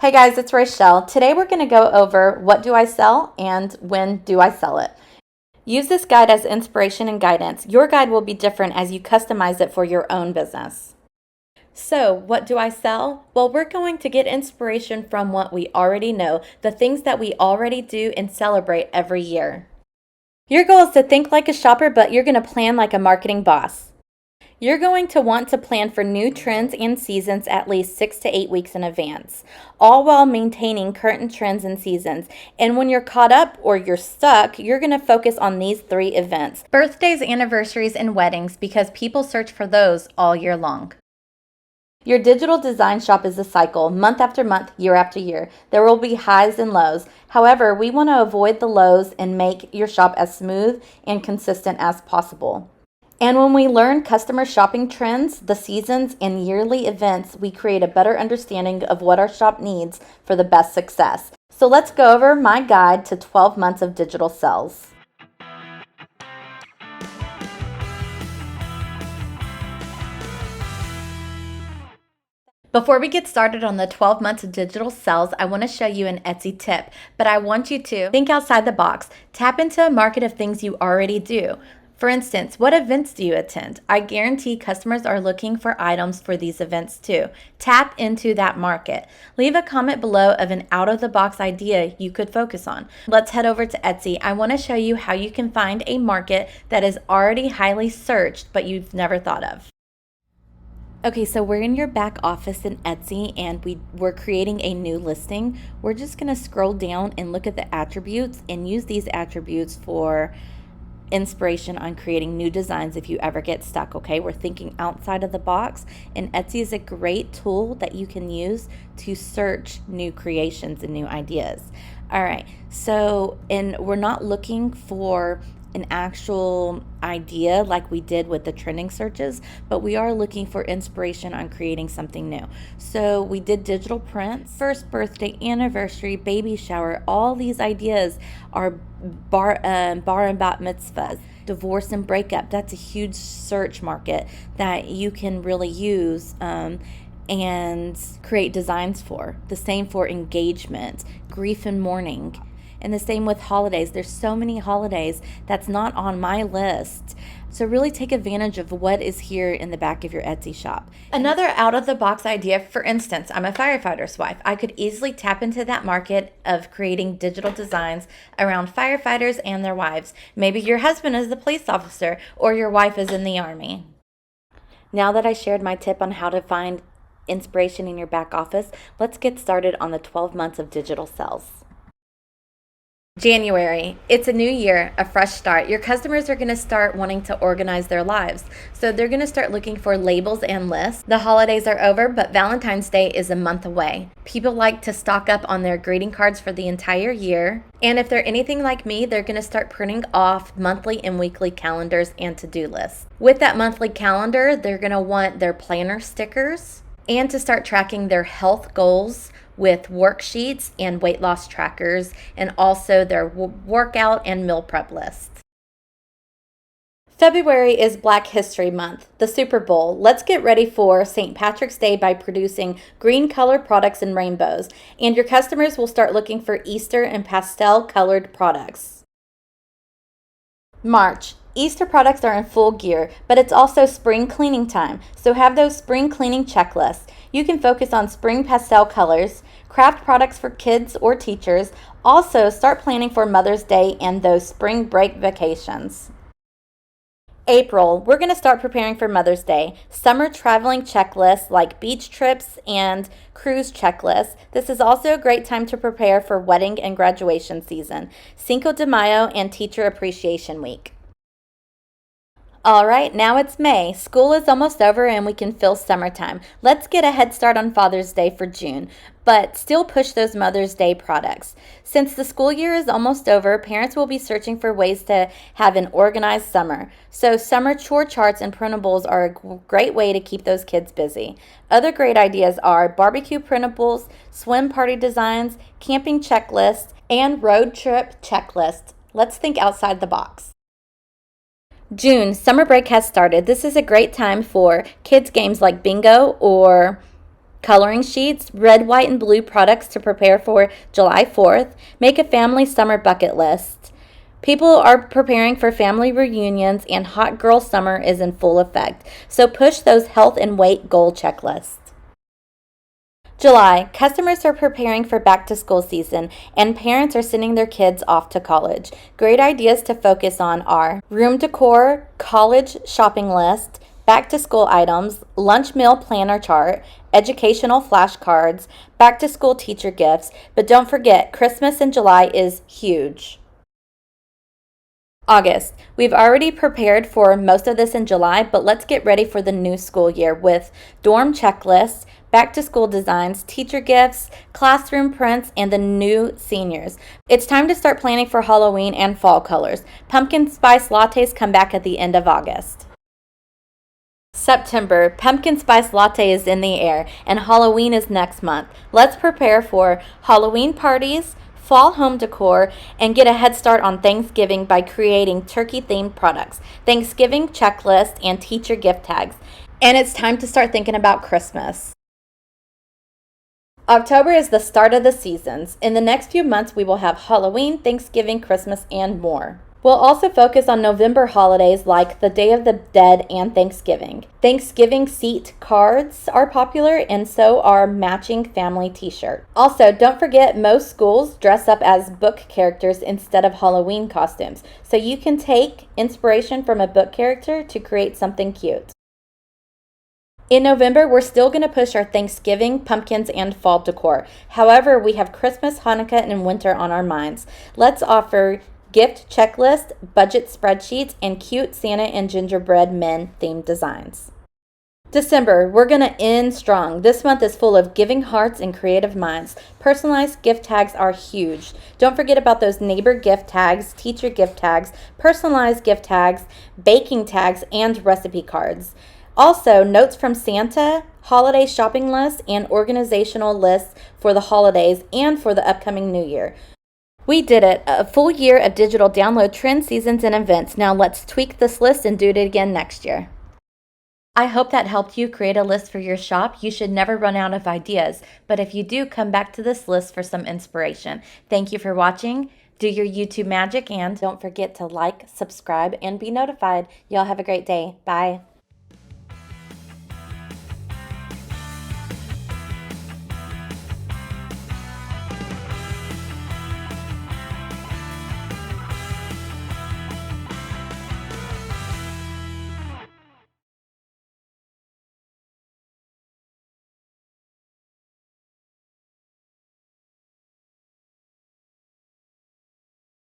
Hey guys, it's Rachelle. Today we're going to go over what do I sell and when do I sell it. Use this guide as inspiration and guidance. Your guide will be different as you customize it for your own business. So, what do I sell? Well, we're going to get inspiration from what we already know, the things that we already do and celebrate every year. Your goal is to think like a shopper, but you're going to plan like a marketing boss. You're going to want to plan for new trends and seasons at least 6 to 8 weeks in advance, all while maintaining current trends and seasons. And when you're caught up or you're stuck, you're going to focus on these 3 events: birthdays, anniversaries, and weddings, because people search for those all year long. Your digital design shop is a cycle, month after month, year after year. There will be highs and lows. However, we want to avoid the lows and make your shop as smooth and consistent as possible. And when we learn customer shopping trends, the seasons, and yearly events, we create a better understanding of what our shop needs for the best success. So let's go over my guide to 12 months of digital sales. Before we get started on the 12 months of digital sales, I want to show you an Etsy tip, but I want you to think outside the box. Tap into a market of things you already do. For instance, what events do you attend? I guarantee customers are looking for items for these events too. Tap into that market. Leave a comment below of an out-of-the-box idea you could focus on. Let's head over to Etsy. I want to show you how you can find a market that is already highly searched but you've never thought of. Okay, so we're in your back office in Etsy and we're creating a new listing. We're just going to scroll down and look at the attributes and use these attributes for inspiration on creating new designs if you ever get stuck. Okay, we're thinking outside of the box, and Etsy is a great tool that you can use to search new creations and new ideas. All right, so, and we're not looking for an actual idea like we did with the trending searches, but we are looking for inspiration on creating something new. So we did digital prints, first birthday, anniversary, baby shower. All these ideas are bar and bat mitzvahs, divorce and breakup. That's a huge search market that you can really use and create designs for. The same for engagement, grief and mourning. And the same with holidays. There's so many holidays that's not on my list. So really take advantage of what is here in the back of your Etsy shop. Another out-of-the-box idea, for instance, I'm a firefighter's wife. I could easily tap into that market of creating digital designs around firefighters and their wives. Maybe your husband is a police officer or your wife is in the Army. Now that I shared my tip on how to find inspiration in your back office, let's get started on the 12 months of digital sales. January, it's a new year, a fresh start. Your customers are going to start wanting to organize their lives. So they're going to start looking for labels and lists. The holidays are over, but Valentine's Day is a month away. People like to stock up on their greeting cards for the entire year. And if they're anything like me, they're going to start printing off monthly and weekly calendars and to-do lists. With that monthly calendar, they're going to want their planner stickers and to start tracking their health goals with worksheets and weight loss trackers, and also their workout and meal prep list. February is Black History Month, the Super Bowl. Let's get ready for St. Patrick's Day by producing green colored products and rainbows, and your customers will start looking for Easter and pastel colored products. March. Easter products are in full gear, but it's also spring cleaning time, so have those spring cleaning checklists. You can focus on spring pastel colors, craft products for kids or teachers. Also, start planning for Mother's Day and those spring break vacations. April, we're going to start preparing for Mother's Day. Summer traveling checklists like beach trips and cruise checklists. This is also a great time to prepare for wedding and graduation season, Cinco de Mayo, and Teacher Appreciation Week. All right, now it's May. School is almost over and we can feel summertime. Let's get a head start on Father's Day for June, but still push those Mother's Day products. Since the school year is almost over, parents will be searching for ways to have an organized summer. So summer chore charts and printables are a great way to keep those kids busy. Other great ideas are barbecue printables, swim party designs, camping checklists, and road trip checklists. Let's think outside the box. June, summer break has started. This is a great time for kids games like bingo or coloring sheets, red, white, and blue products to prepare for July 4th. Make a family summer bucket list. People are preparing for family reunions, and hot girl summer is in full effect. So push those health and weight goal checklists. July, customers are preparing for back to school season and parents are sending their kids off to college. Great ideas to focus on are room decor, college shopping list, back to school items, lunch meal planner chart, educational flashcards, back to school teacher gifts. But don't forget, Christmas in July is huge. August. We've already prepared for most of this in July, but let's get ready for the new school year with dorm checklists, back to school designs, teacher gifts, classroom prints, and the new seniors. It's time to start planning for Halloween and fall colors. Pumpkin spice lattes come back at the end of August. September, pumpkin spice latte is in the air, and Halloween is next month. Let's prepare for Halloween parties, fall home decor, and get a head start on Thanksgiving by creating turkey-themed products, Thanksgiving checklist, and teacher gift tags. And it's time to start thinking about Christmas. October is the start of the seasons. In the next few months, we will have Halloween, Thanksgiving, Christmas, and more. We'll also focus on November holidays like the Day of the Dead and Thanksgiving. Thanksgiving seat cards are popular, and so are matching family t-shirts. Also, don't forget most schools dress up as book characters instead of Halloween costumes, so you can take inspiration from a book character to create something cute. In November, we're still going to push our Thanksgiving, pumpkins, and fall decor. However, we have Christmas, Hanukkah, and winter on our minds. Let's offer gift checklist, budget spreadsheets, and cute Santa and gingerbread men themed designs. December, we're going to end strong. This month is full of giving hearts and creative minds. Personalized gift tags are huge. Don't forget about those neighbor gift tags, teacher gift tags, personalized gift tags, baking tags, and recipe cards. Also, notes from Santa, holiday shopping lists, and organizational lists for the holidays and for the upcoming new year. We did it, a full year of digital download trends, seasons, and events. Now let's tweak this list and do it again next year. I hope that helped you create a list for your shop. You should never run out of ideas, but if you do, come back to this list for some inspiration. Thank you for watching. Do your YouTube magic, and don't forget to like, subscribe, and be notified. Y'all have a great day. Bye.